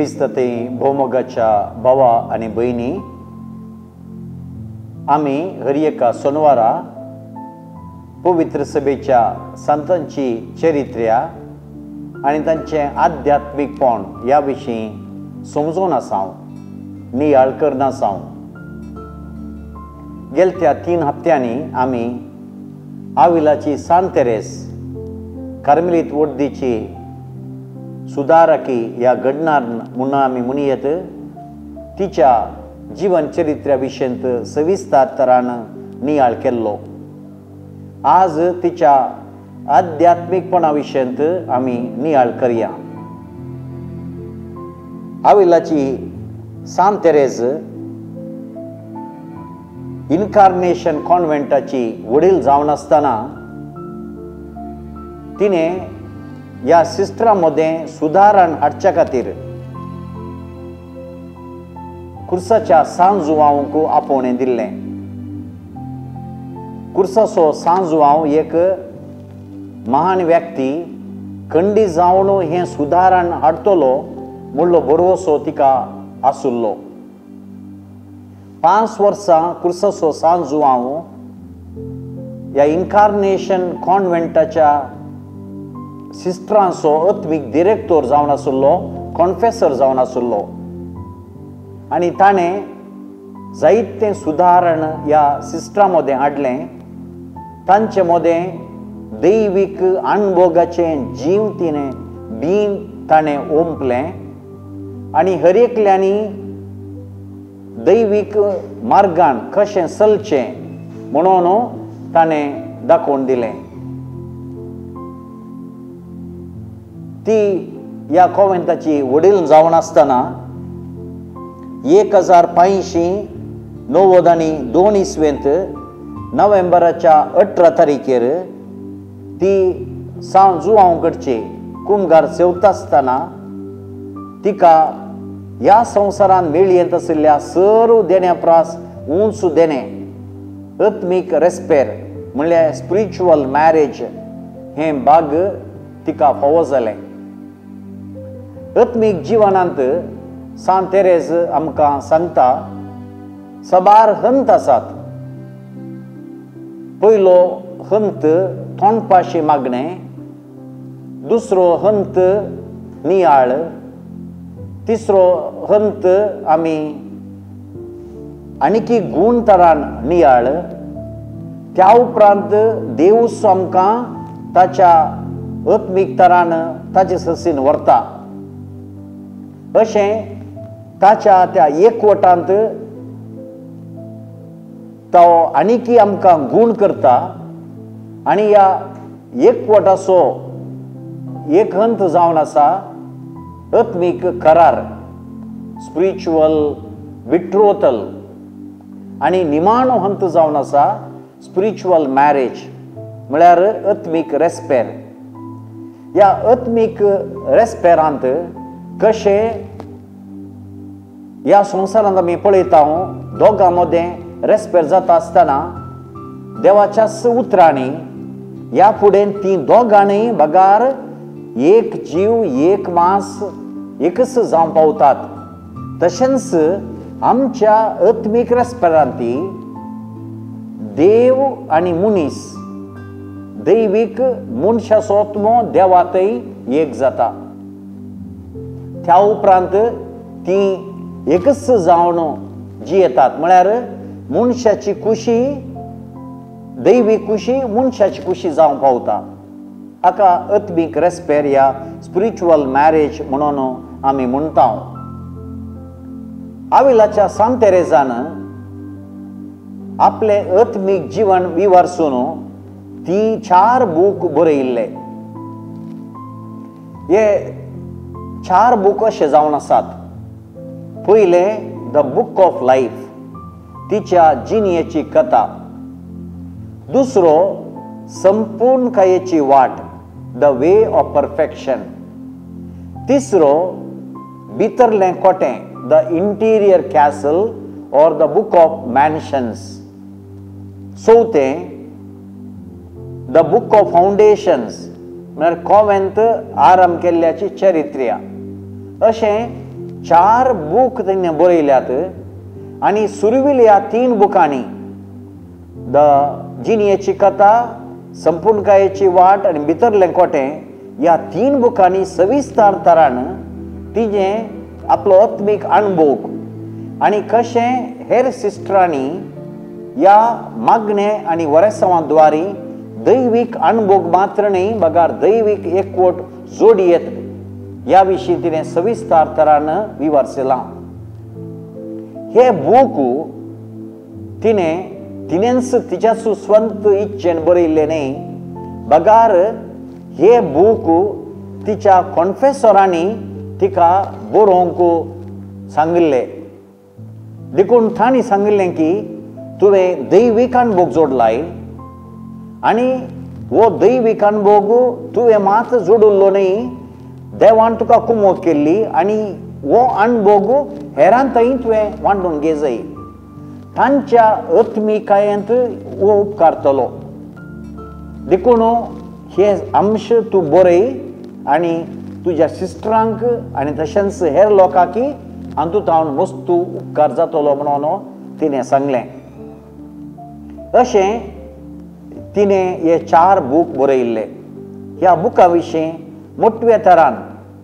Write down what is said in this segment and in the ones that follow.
क्रिस्तते भोवमोगाच्या भावा आनी भयणी, आमी हर एका सोनवारा पवित्र सभेच्या संतांची चरित्र्या आनी तांचे आध्यात्मिकपण ह्या विशीं समजून आसां, नियाळ करना आसां. गेल्या 3 हप्त्यांनी आमी आविलाची सांत तेरेस कार्मेलीत वर्दीची सुदारकी ह्या घडणार म्हणून आमी म्हणयत, तिच्या जीवन चरित्र्या विशींत सविस्तर तरान नियाळ केल्लो. आज तिच्या आध्यात्मिकपणा विशींत आमी नियाळ करया. आविलाची सांत तेरेस इन्कार्नेशन कॉन्व्हेंटाची वडील जावन आसतना तिणें ह्या सिस्टरां मदें सुदारण हाडच्या खातीर कुर्साच्या सांज जुवांक आपोवणें दिल्लें. कुर्साचो सांज जुवांव एक महान व्यक्ती खंडी जावन हें सुदारण हाडटलो म्हणलो भरवसो तिका आसुल्लो. 5 वर्सां कुर्साचो सांज जुवांव ह्या इन्कार्नेशन कॉन्व्हेंटाच्या सिस्टरांचो आत्मीक डिरेक्टर जावन आसुल्लो, कॉन्फेसर जावन आसुल्लो. आनी ताणें जायतें सुदारण ह्या सिस्टरां मदें हाडलें. तांचे मदें दैवीक अणभोगाचें जीव तिणें बीन ताणें ओंपलें आनी हर एकल्यांनी दैवीक मार्गान कशें चलचें म्हणून ताणें दाखोवन दिलें. ती ह्या कॉन्व्हेंटाची वडील जावन आसतना 1592 इसवेंत नोव्हेंबराच्या 18 तारीखेर ती सांज जुवांव कडची कुमगार सेवता आसतना तिका ह्या संवसारांत मेळयेंत आशिल्ल्या सर्व देण्या प्रास उंच देणें आत्मीक रेस्पेर म्हणल्यार स्पिरिच्युअल मॅरेज हें भाग तिका फावो जालें. आत्मीक जिवनांत सांत तेरेस आमकां सांगता साबार हंत आसात. पयलो हंत तोंडपाशी मागणें, दुसरो हंत नियाळ, तिसरो हंत आमी आनीक गूण तरान नियाळ, त्या उपरांत देवूच आमकां ताच्या आत्मीक तरान ताचे ससीन व्हरता. अशें ताच्या त्या एकवटांत तो आनीकी आमकां गूण करता आनी ह्या एकवटाचो एक हंत जावन आसा आत्मीक करार, स्पिरिच्युअल बिट्रोथल, आनी निमाणो हंत जावन आसा स्पिरिच्युअल मॅरेज म्हळ्यार आत्मीक रेस्पेर. ह्या आत्मीक रेस्पेरांत कशें ह्या संवसारांत आमी पळयता दोगां मदें रेस्पेर जाता आसतना देवाच्या उतरांनी ह्या फुडें ती दोगांनी बगार एक जीव, एक मांस, एकच जावं पावतात. तशेंच आमच्या आत्मीक रेस्पेरांती देव आनी मनीस, दैवीक मनशाचो आत्मो देवातय एक जाता. त्या उपरांत ती एकच जावन जियेतात. म्हळ्यार मनशाची खुशी, दैवीक खुशी मनशाची खुशी जावं पावता. हाका आत्मीक रेस्पेर या स्पिरिच्युअल मॅरेज म्हणून आमी म्हणटा. आविलाच्या सांत तेरेसान आपले आत्मीक जीवन विवारसून ती 4 बूक बरयिल्ले. हे 4 बूक अशे जावन आसात. पयले द बूक ऑफ लायफ, तिच्या जिणेची कथा. दुसरो संपूर्णकायेची वाट, द वे ऑफ परफेक्शन. तिसरो भितरलें कोटें, the interior castle or the book of mansions. चवथें द बूक ऑफ फाउंडेशन्स म्हळ्यार कॉव्हेंत आरंभ केल्ल्याची चरित्र्या. अशें 4 बूक तिने बरयल्यात आणि सुरविल्या 3 बुकांनी द जिनियेची कथा, संपूर्ण कायेची वाट आणि भितरलें कोटें ह्या 3 बुकांनी सविस्तर तरान तिजें आपलो आत्मीक अणभव आणि कशें हेर सिस्टरांनी ह्या मागणे आणि वरेसवांद्वारी दैवीक अणभव मात्र न्ही बगार दैवीक एकवट जोडयेत ह्या विशीं तिणें सविस्तर तरान विवरसलां. हे बूक तिणेंच तिच्या स्वंत इच्छेन बरयल्लें न्ही बगार हे बूक तिच्या कॉन्फेसरांनी तिका बरोवंक सांगिल्लें. देखून तांणी सांगिल्लें की तुवें दैवीक अणभव जोडलाय आनी हो दैवीक अणभव तुवें मात जोडिल्लो न्ही, देवान तुका कुमोग केल्ली आनी हो अणभव हेरांतय तुवें वांटून घे जाय. तांच्या आत्मिकायेंत हो उपकारतलो. देखून हे अंश तूं बरय आनी तुज्या सिस्टरांक आनी तशेंच हेर लोकांकी हातूंत मस्तू उपकार जातलो म्हणून तिणें सांगलें. अशें तिणें हे 4 बूक बरयल्ले. ह्या बुकां विशीं मोठ्या तरान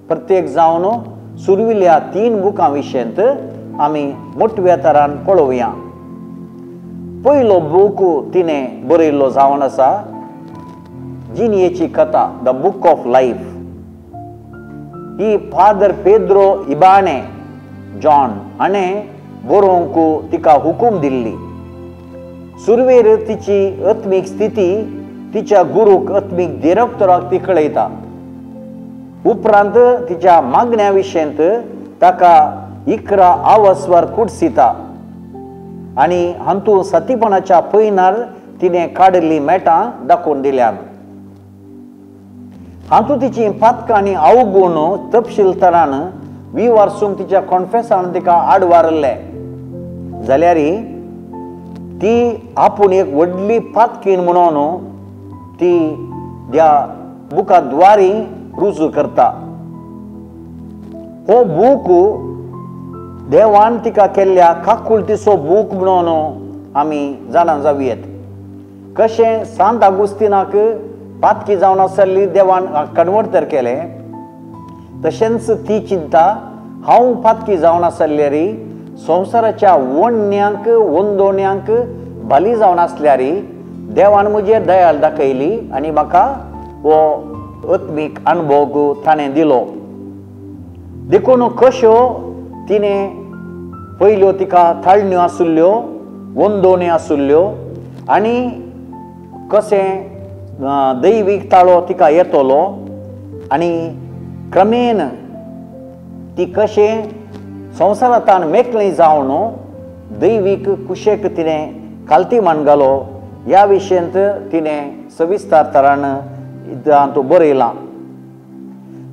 प्रत्येक जावन सुरविल्ल्या 3 बुकां विशींत आमी मोठ्या तरान पळोवया. पयलो बूक तिणें बरयल्लो जावन आसा जिनियेची कथा, द बूक ऑफ लायफ. ही फादर पेद्रो इबाने जॉन हाणें बरोवंक तिका हुकूम दिल्ली. सुरवेर तिची आत्मीक स्थिती तिच्या गुरूक आत्मीक डिरेक्टराक ती कळयता. उपरांत तिच्या मागण्या विशींत ताका 11 आवास्वर कुडसिता आनी हातूंत सतीपणाच्या पैनार तिणें काडिल्लीं मेटां दाखोवन दिल्यात. हातूंत तिची पातकां आनी अवगुण तपशील तरान विवरसूंक तिच्या कॉन्फेसरान तिका आडवारले जाल्यार ती आपूण एक व्हडली पातकीण म्हणून ती ह्या बुकाद्वारी रुजू करता. हो बूक देवान तिका केल्ल्या काकुळटीचो बूक म्हणून आमी जाणा जावयेत. कशें सांत आगुस्तिनाक पातकी जावन आसली देवान कन्वर्टर केलें, तशेंच ती चिंता हांव पातकी जावन आसल्यार संवसाराच्या वोडण्यांक वंदोण्यांक बली जावन आसल्यार देवान म्हजेर दयाळ दाखयली आनी म्हाका हो आत्मीक अणभव ताणें दिलो. देखून कश्यो तिणें पयल्यो तिका थाळण्यो आसुल्ल्यो, वंदोण्यो आसुल्ल्यो आनी कशें दैवीक ताळो तिका येतलो आनी क्रमेन ती कशें संवसारांत मेकळी जावन दैवीक कुशेक तिणें कालती मानगालो ह्या विशयंत तिणें सविस्तर तरान हातूंत बरयलां.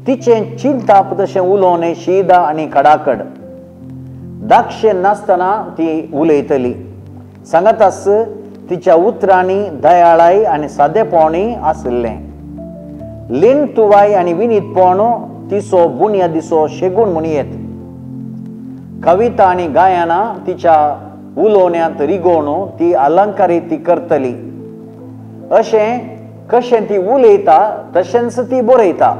तिचें चिंताप तशें उलोवणें शीदा आनी कडाकड दाक्षे नासतना ती उलयतली. सांगतास तिच्या उतरांनी दयाळाय आनी सादेपणूय आसलें. लेणतुवाय आनी विनीतपण तिचो बुन्यादीचो शेगूण म्हणयेत. कविता आनी गायनां तिच्या उलोवण्यांत रिगोवन ती अलंकारीत ती करतली. अशें कशें ती उलयता तशेंच ती बरयता.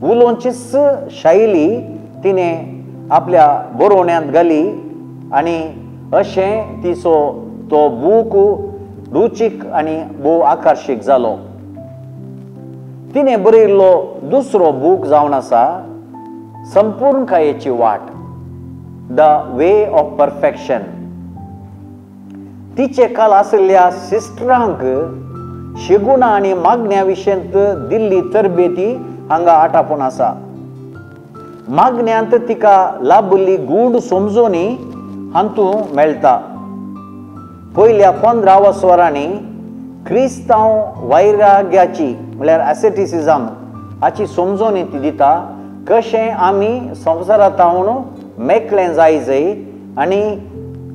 उलोवचीच शैली तिणें आपल्या बरोवण्यांत घाली आनी अशें तिचो तो बूक रुचीक आनी भोव आकर्शीक जालो. तिणें बरयल्लो दुसरो बूक जावन आसा संपूर्ण कायेची वाट, द वे ऑफ परफेक्शन. तिचे काल आसलेल्या सिस्टरांक शेगुणां आनी मागण्या विशयंत दिल्ली तरबेती हांगा आटापून आसा. मागण्यांत तिका लाबिल्ली गूढ समजोनी हातूंत मेळटा. पयल्या 15 वसरांनी क्रिस्तांव वैराग्याची म्हळ्यार एसेटिसिझम हाची समजोनी ती दिता. कशें आमी संवसारांत मेकळें जाय आनी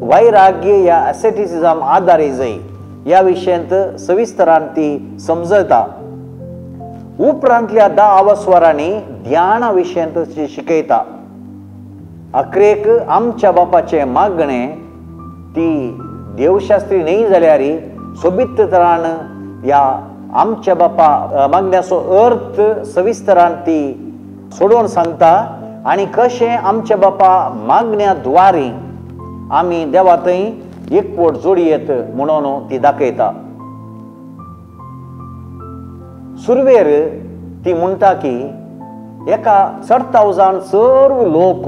वैराग्य ह्या एसेटिसिझम आदारी जाय ह्या विशयंत सविस्तरान ती समजयता. उपरांतल्या 10 वसरांनी ध्याना विशयंत शिकयता. अकरेक आमच्या बापाचे मागणे ती देवशास्त्री नाही जाल्यार सोबीत तरान या आमच्या बापा मागण्याचो अर्थ सविस्तरान ती सोडून सांगता आणि कशें आमच्या बापा मागण्या द्वारे आमी देवा थंय एकवट जोडयेत म्हणून ती दाखयता. सुरवेर ती म्हणटा की एका चडतावजान सर्व लोक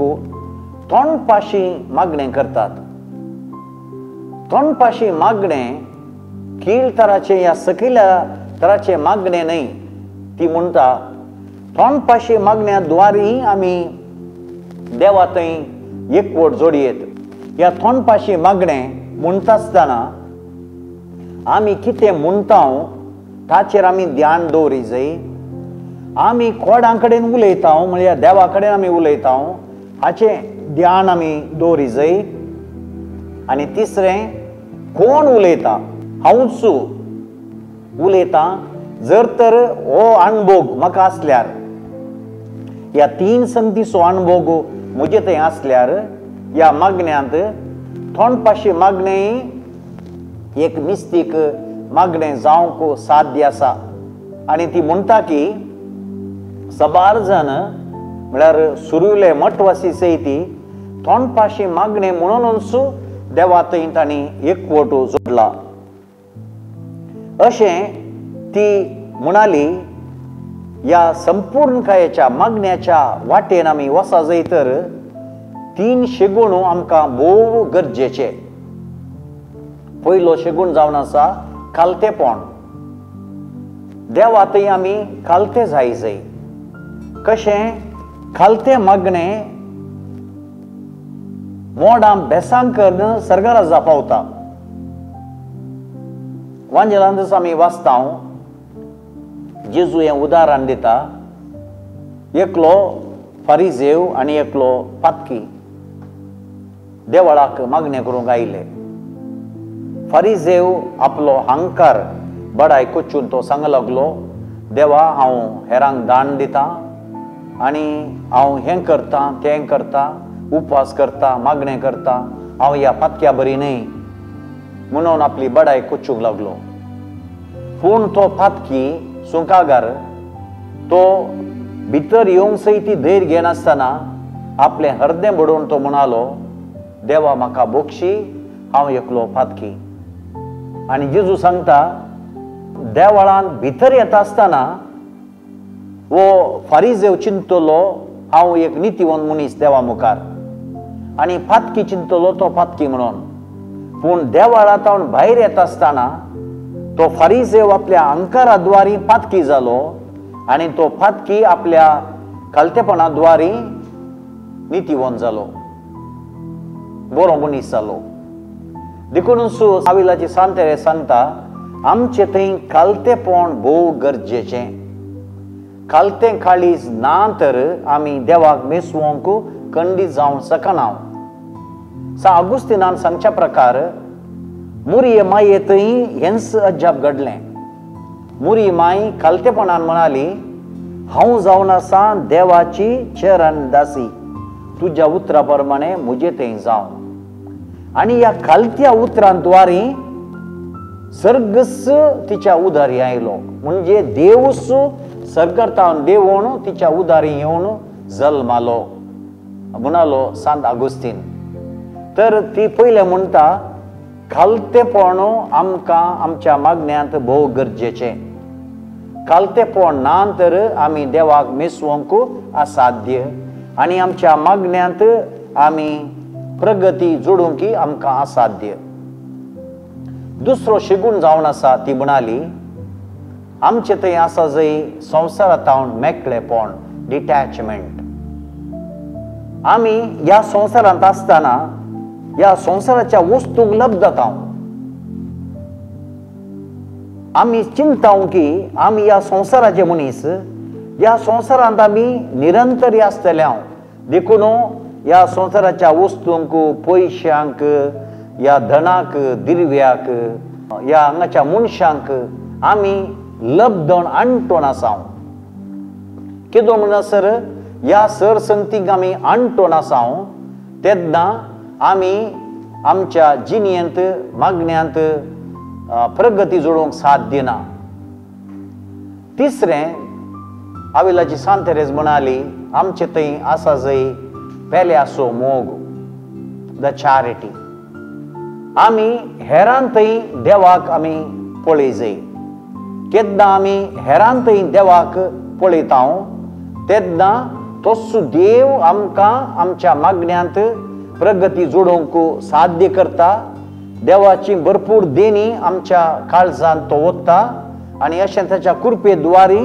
तोंडपाशी मागणें करतात. तोंडपाशी मागणें कीळ तराचे या सकयल्या तराचे मागणें न्हय. ती म्हणटा तोंडपाशी मागण्या द्वारे आमी देवा थंय एकवट जोडयेत. ह्या तोंडपाशी मागणें म्हणटा आसतना आमी कितें म्हणटा ताचेर आमी ध्यान दवरी जाय. आमी कोणां कडेन उलयता म्हळ्यार देवा कडेन आमी उलयता हाचें ध्यान आमी दवरी जाय. आनी तिसरें कोण उलयता हांवूच उलयता जर तर हो अणभव म्हाका आसल्यार ह्या तीन संगतीचो अणभव म्हजे थंय आसल्यार ह्या मागण्यांत तोंडपाशी मागणें एक निस्तीक मागणें जावंक साध्य आसा. आनी ती म्हणटा की सबार जण म्हळ्यार सुरविले मठवासी सैती तोंडपाशी मागणें म्हणूनच देवा थंय तांणी एकवट जोडला. अशें ती म्हणाली या संपूर्णकायेच्या मागण्याच्या वाटेन आमी वसा जाय तर तीन शेगूण आमकां भोव गरजेचे. पयलो शेगूण जावन आसा कालतेपण. देवा थंय आमी कालते जाय जाय. कशें कालते मागणें मोडां बेसांग करून सर्गराजा पावता. वांजेलांत आमी वाचता जेजू हें उदाहरण दिता. एकलो फारिजेव आनी एकलो पातकी देवळाक मागणें करूंक आयले. फारिजेव आपलो अहंकार बडाय कोचून तो सांग लागलो देवा हांव हेरांक दान दिता आनी हांव हें करता तें करता उपवास करता मागणें करता हांव ह्या पातक्या बरी न्हय म्हणून आपली बडाय कोचूंक लागलो. पूण तो पातकी सुंकागार तो भितर येवंक सयती धैर्य घेनासतना आपलें हृदय बडोवन तो म्हणालो देवा म्हाका बोक्षी हांव एकलो पातकी. आनी जेजू सांगता देवळांत भितर येता आसतना वो फारिजेव चिंतलो हांव एक नितीवंत मनीस देवा मुखार आनी पातकी चिंतलो तो पातकी म्हणून. पूण देवळांत भायर येता आसतना तो फारिजेव आपल्या अहंकाराद्वारे पातकी जालो आनी तो पातकी आपल्या कालतेपणाद्वारे नितीवंत जालो बरो मनीस जालो. देखूनच साविलाची सांतेरे सांगता आमचे थंय कालतेपण भोव गरजेचें. कालतें काळीज ना तर आमी देवाक मेसवंक खंडीत जावंक शकना. सा अगुस्तिनान सांगच्या प्रकार मुरी माये थंय हेंच अजाप घडलें. मुरी माय कालतेपणान म्हणाली हांव जावन आसा देवाची चरण दासी तुज्या उतरा प्रमाणे म्हजे थंय जावं. आनी ह्या कालत्या उतरांद्वारे सर्गस तिच्या उदारी आयलो म्हणजे देवूच सर्गर्तावन देवून तिच्या उदारी येवन जल्मालो म्हणालो सांत अगुस्तीन. तर ती पयलें म्हणटा कालतेपण आमकां आमच्या मागण्यांत भोव गरजेचें. कालतेपण ना तर आमी देवाक मेसवंक असाध्य आनी आमच्या मागण्यांत आमी प्रगती जोडूंक आमकां असाध्य. दुसरो शेगूण जावन आसा ती म्हणाली आमचे थंय आसा जंय संवसारांत मेकळेपण डिटॅचमेंट. आमी ह्या संवसारांत आसतना ह्या संवसाराच्या वस्तूंक लब जाता. आमी चिंता की आमी ह्या संवसाराचे मनीस ह्या संवसारांत आमी निरंतरी आसतले. देखून ह्या संवसाराच्या वस्तूंक पयशांक ह्या धनाक दिरव्याक ह्या हांगाच्या मनशांक आमी लब जावन आणटोन आसा. कितें म्हणसर ह्या सरसंगतीक आमी आणटोन आसा तेन्ना आमी आमच्या जिणेंत मागण्यांत प्रगती जोडूंक साथ दिना. तिसरें, आविलाची सांत तेरेज म्हणाली, आमचे थंय आसा जंय पेल्याचो मोग, द चॅरिटी. आमी हेरां थंय देवाक आमी पळय जाय. केन्ना आमी हेरां थंय देवाक पळयता तेन्ना तोच देव आमकां आमच्या मागण्यांत प्रगती जोडूंक साध्य करता. देवाची भरपूर देणी आमच्या काळजांत तो ओतता आनी अशें ताच्या कृपे द्वारी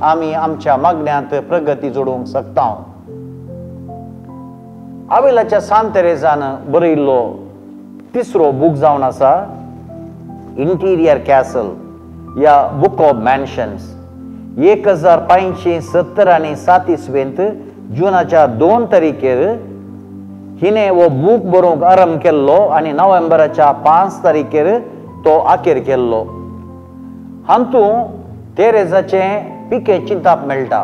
आमी आमच्या मागण्यांत प्रगती जोडूंक शकता. आविलाच्या सांत तेरेजान बरयल्लो तिसरो बूक जावन आसा इंटिरियर कॅसल या बुक ऑफ मॅन्शन्स. 1570 आनी 37 जुनाच्या 2 तारीखेर हिने वो बूक बरोवंक आरंभ केल्लो आनी नोव्हेंबराच्या 5 तारीखेर तो आखेर केल्लो. हातूंत तेरेजाचें पिके चिंताप मेळटा.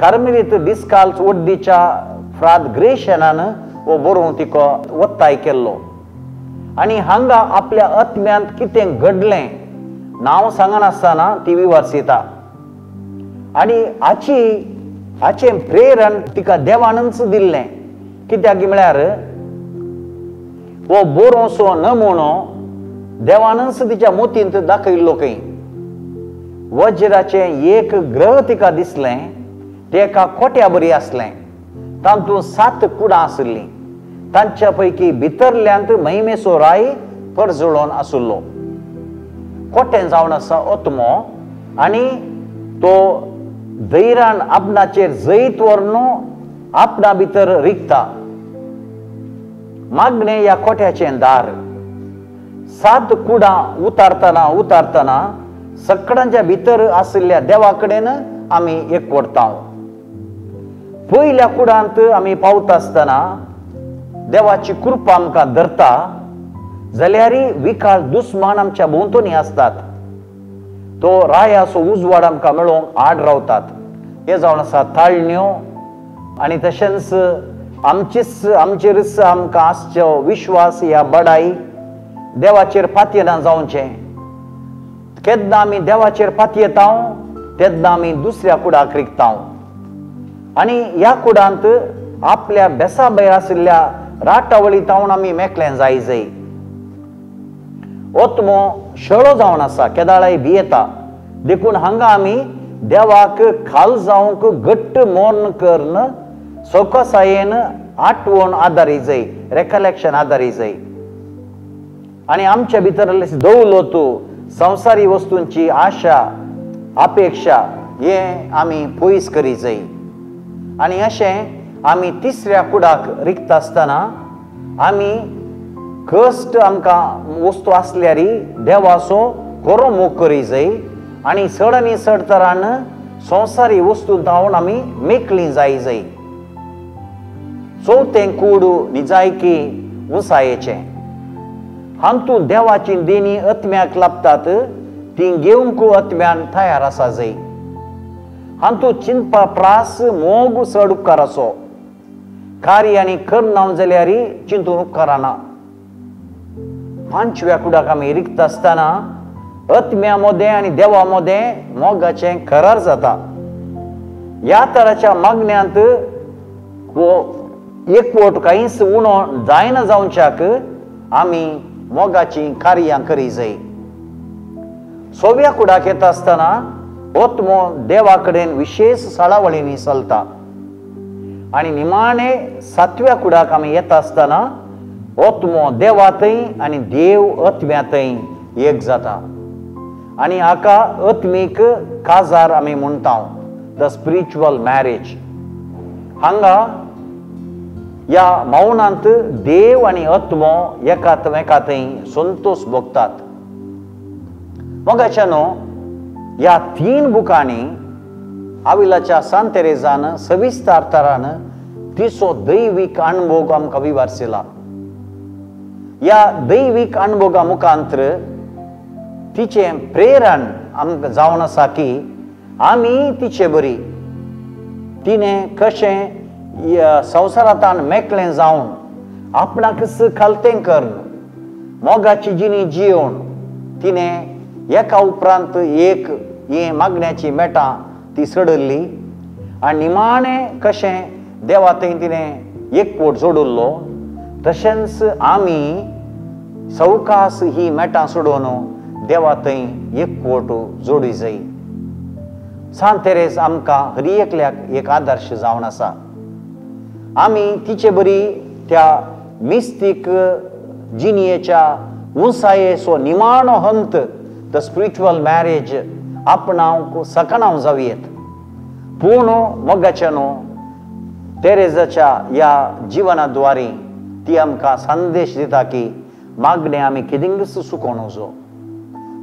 कार्मेलीत डिस्काल्स वड्डीच्या फ्रात ग्रेशनान वो बरोवंक तिको वत्ताय केल्लो आनी हांगा आपल्या आत्म्यांत कितें घडलें नांव सांगनासतना ती विवर्सिता आनी हाचें प्रेरण तिका देवानच दिल्लें. कित्याक म्हळ्यार हो बरोसो नमुनो देवानच तिच्या मोतींत दाखयल्लो खंय. वज्राचें एक ग्रह तिका दिसलें, तें एका कोट्या बरी आसलें. तातूंत 7 कुडां आसलीं. तांच्या पैकी भितरल्यांत महिमेचो राय परजळोन आसलो. कोटें जावन आसा ओतमो आनी तो धैर्यान आपणाचेर जैत व्हरून आपणा भितर रिगता. मागणें ह्या कोट्याचें दार. 7 कुडां उतारतना सगळ्यांच्या भितर आशिल्ल्या देवा कडेन आमी एकवटता. पयल्या कुडांत आमी पावता आसतना देवाची कृपा आमकां धरता जाल्यार विकाळ दुस्मान आमच्या भोंवतणी आसतात. तो रायाचो उजवाड आमकां मेळोवंक आड रावतात. हे जावन आसा ताळण्यो आनी तशेंच आमचेरच आमकां आसचो विश्वास ह्या बडाई देवाचेर पातयेना जावचें. केन्ना आमी देवाचेर पातयेता तेन्ना आमी दुसऱ्या कुडाक रिगता आनी ह्या कुडांत आपल्या बेसा भायर आशिल्ल्या राटावळी तावन आमी मेकलें जाय. ओतमो शळो जावन आसा, केदाळाय भियेता. देखून हांगा आमी देवाक खाल जावंक घट्ट मोर्न करून सवकासायेन आठवण आदारी जाय, रेकलेक्शन आदारी जाय. आनी आमच्या भितर दवलतो संवसारी वस्तूंची आशा अपेक्षा हे आमी पयस करी जाय. आनी अशें आमी तिसऱ्या कुडाक रिगता आसतना आमी कश्ट आमकां वस्तू आसल्यार देवाचो खरो मोग करी जाय आनी चड आनी चड तरान संवसारी वस्तू जावन आमी मेकलीं जाय. चवथें कूड निजायकी उंचायेचें. हातूंत देवाची देणी आत्म्याक लाभतात ती घेवंक आत्म्यान तयार आसा जाय. हातूंत चिंतपा प्रास मोग चड उपकाराचो. कार्य आनी करना जाल्यार चिंतून उपकारना. 5व्या कुडाक आमी रिगता आसतना आत्म्या मोदें आनी देवा मोदें मोगाचें करार जाता. ह्या तराच्या मागण्यांत एकवट कांयच उणो जायना जावच्याक आमी मोगाची कार्यां करी जाय. 6व्या कुडाक येता आसतना ओतमो देवा कडेन विशेष सळावळींनी चलता आनी निमाणे 7व्या कुडाक आमी येता आसतना ओतमो देवातय आनी देव आत्म्यातय एक जाता आनी हाका आत्मीक काजार आमी म्हणटा, द स्पिरिच्युअल मॅरेज. हांगा ह्या मौनांत देव आनी आत्मो एकामेकांतय संतोश भोगतात. मोगाच्यानो ह्या 3 बुकांनी आविलाच्या सांत तेरेजान सविस्तार तरान तिचो दैवीक अणभव आमकां विवारसिला. ह्या दैवीक अणभवा मुखांतर तिचें प्रेरण आमकां जावन आसा की आमी तिचे बरी. तिणें कशें संवसारांत मेकळें जावन आपणाकच खालतें करून मोगाची जिणी जियोवन तिणें एका उपरांत एक हे मागण्याची मेटां ती सडल्ली आनी निमाणें कशें देवा थंय तिणें एकवट जोडिल्लो तशेंच आमी सवकास ही मेटां सोडून देवा थंय एकवट जोडूंक जाय. सांत तेरेस आमकां हर एकल्याक एक आदर्श जावन आसा. आमी तिचे बरी त्या मिस्तीक जिणयेच्या उंचायेचो निमाणो हंत द स्पिरिच्युअल मॅरेज आपणावंक सकाणाव जावयेत. पूण मोगाच्या न्हू तेरेजाच्या ह्या जिवनाद्वारे ती आमकां संदेश दिता की मागणें आमी केदिंगच सुकोवचो.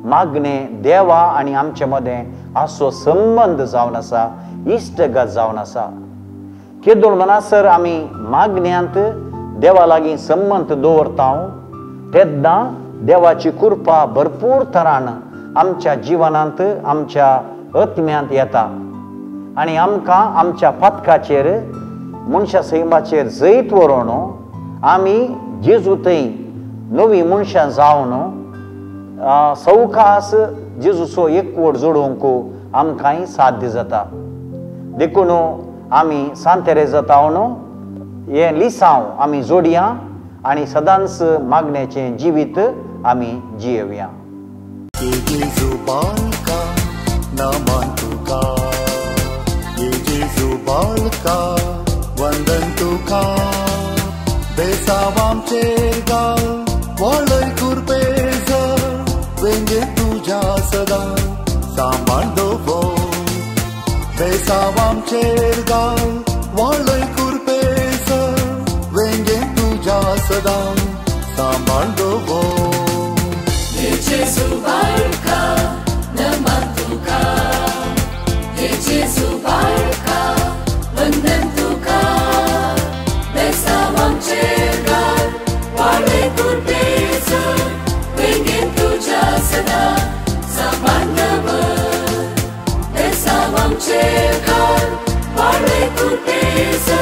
मागणें देवा आनी आमचे मदें असो संबंद जावन आसा, इश्टगत जावन आसा. केदोळ मनासर आमी मागण्यांत देवा लागीं संबंद दवरता तेन्ना देवाची कृपा भरपूर तरान आमच्या जिवनांत आमच्या आत्म्यांत येता आनी आमकां आमच्या पथकाचेर मनशा सैमाचेर जैत व्हरोन आमी जेजू थंय नवी मनशां जावन सवकास जेजूचो एकवट जोडूंक आमकांय साध्य जाता. देखून आमी सांत तेरेजा तावन हें लिसांव आमी जोडया आनी सदांच मागण्याचें जिवीत आमी जियेवया. Yesu balka naman tuka, Yesu balka vandan tuka, besawam chergal walay kurpeza, venge tuja sada saman dovo, besawam chergal walay kurpeza, venge tuja sada saman dovo. Yesu balka naman tuka, Yesu balka vandan tuka, besawam chergal walay kurpeza, venge tuja sada samandava, besawam chergal walay kurpeza.